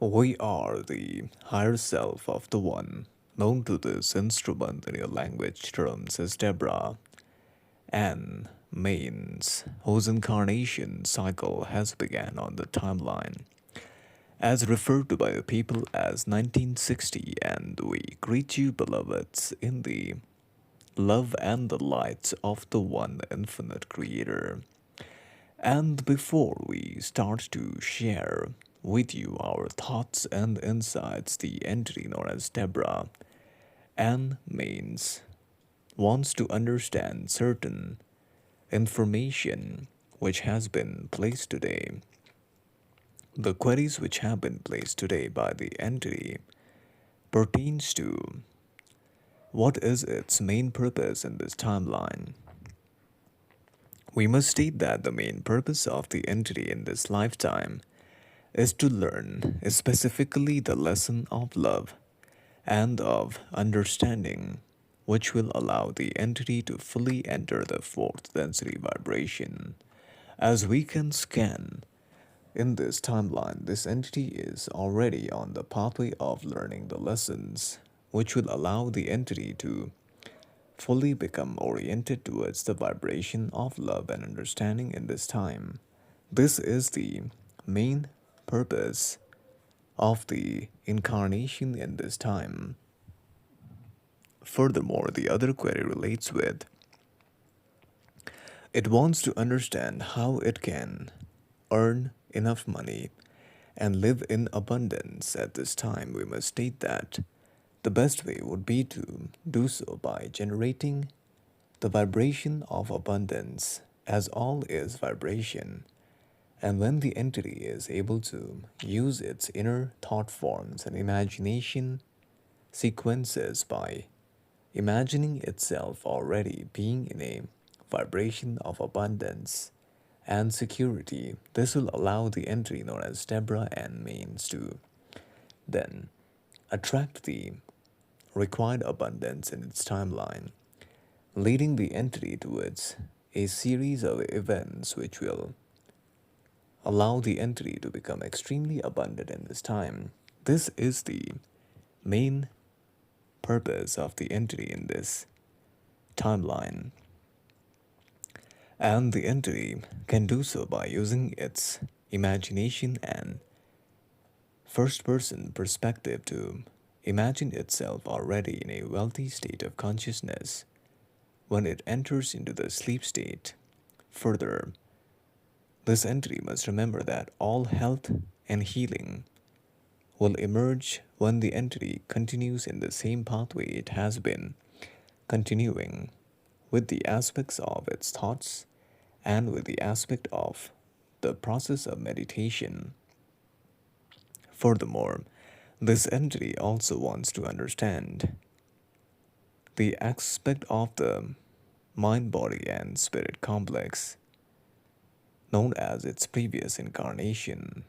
We are the higher self of the one, known to this instrument in your language terms as Debra Ann Mains, whose incarnation cycle has begun on the timeline, as referred to by the people as 1960, and we greet you, beloveds, in the love and the light of the one infinite creator. And before we start to share with you our thoughts and insights, the entity known as Debra Ann Mains wants to understand certain information which has been placed today. The queries which have been placed today by the entity pertains to what is its main purpose in this timeline. We must state that the main purpose of the entity in this lifetime is to learn specifically the lesson of love and of understanding, which will allow the entity to fully enter the fourth density vibration. As we can scan in this timeline, this entity is already on the pathway of learning the lessons, which will allow the entity to fully become oriented towards the vibration of love and understanding in this time. This is the main purpose of the incarnation in this time. Furthermore, the other query relates with it wants to understand how it can earn enough money and live in abundance. At this time, we must state that the best way would be to do so by generating the vibration of abundance, as all is vibration. And when the entity is able to use its inner thought forms and imagination sequences by imagining itself already being in a vibration of abundance and security, this will allow the entity known as Debra Ann Mains to then attract the required abundance in its timeline, leading the entity towards a series of events which will allow the entity to become extremely abundant in this time. This is the main purpose of the entity in this timeline, and the entity can do so by using its imagination and first person perspective to imagine itself already in a wealthy state of consciousness when it enters into the sleep state. Further, this entity must remember that all health and healing will emerge when the entity continues in the same pathway it has been continuing, with the aspects of its thoughts and with the aspect of the process of meditation. Furthermore, this entity also wants to understand the aspect of the mind body and spirit complex known as its previous incarnation.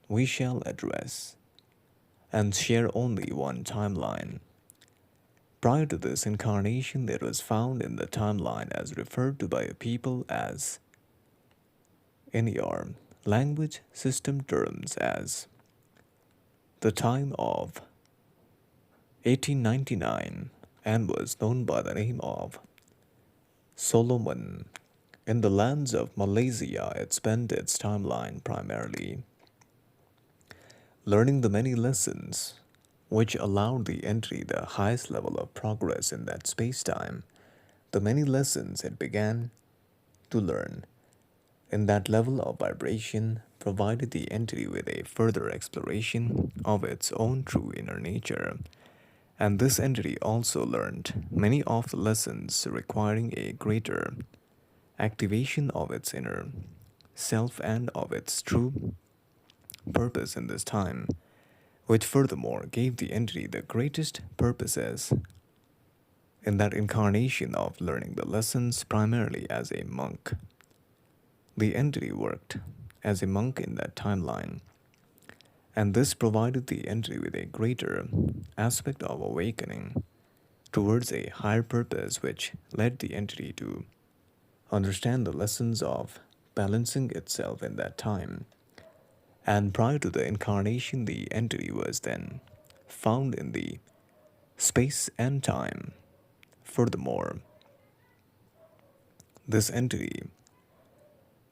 We shall address and share only one timeline. Prior to this incarnation, it was found in the timeline as referred to by a people as, in your language system terms, as the time of 1899, and was known by the name of Solomon. In the lands of Malaysia, it spent its timeline primarily learning the many lessons which allowed the entry the highest level of progress in that space-time. The many lessons it began to learn in that level of vibration provided the entity with a further exploration of its own true inner nature. And this entity also learned many of the lessons requiring a greater activation of its inner self and of its true purpose in this time, which furthermore gave the entity the greatest purposes in that incarnation of learning the lessons primarily as a monk. The entity worked as a monk in that timeline, and this provided the entity with a greater aspect of awakening towards a higher purpose, which led the entity to understand the lessons of balancing itself in that time And prior to the incarnation, the entity was then found in the space and time. Furthermore, this entity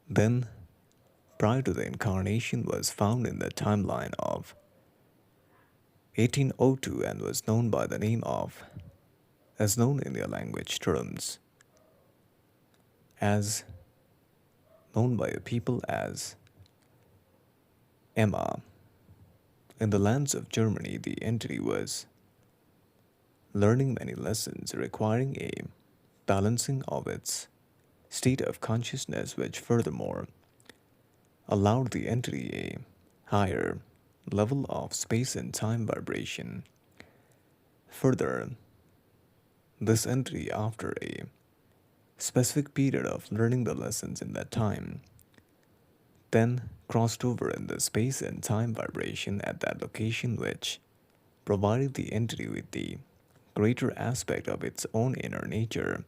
then prior to the incarnation was found in the timeline of 1802 and was known by the name of, as known in their language terms, as known by a people as Emma. In the lands of Germany, the entity was learning many lessons requiring a balancing of its state of consciousness, which furthermore allowed the entity a higher level of space and time vibration. Further, this entity, after a specific period of learning the lessons in that time, then crossed over in the space and time vibration at that location, which provided the entity with the greater aspect of its own inner nature,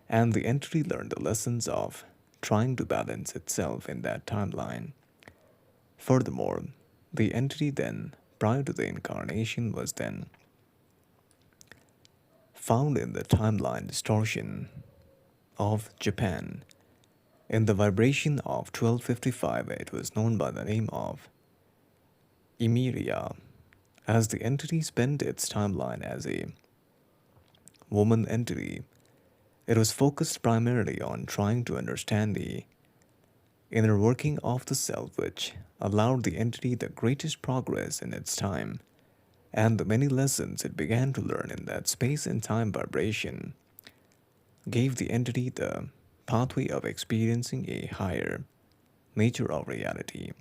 and the entity learned the lessons of trying to balance itself in that timeline. Furthermore, the entity then, prior to the incarnation, was then found in the timeline distortion of Japan. In the vibration of 1255, it was known by the name of Emiria, as the entity spent its timeline as a woman entity. It was focused primarily on trying to understand the inner working of the self, which allowed the entity the greatest progress in its time, and the many lessons it began to learn in that space and time vibration gave the entity the pathway of experiencing a higher nature of reality.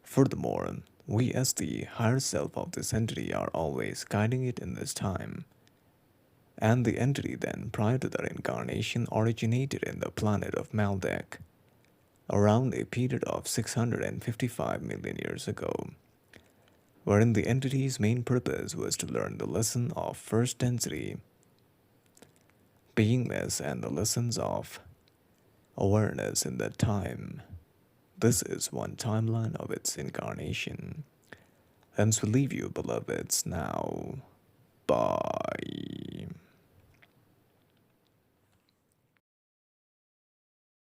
Furthermore, we as the higher self of this entity are always guiding it in this time, and the entity then, prior to their incarnation, originated in the planet of Maldek around a period of 655 million years ago, wherein the entity's main purpose was to learn the lesson of first density, beingness, and the lessons of awareness in that time. This is one timeline of its incarnation. Hence we leave you, beloveds, now. Bye.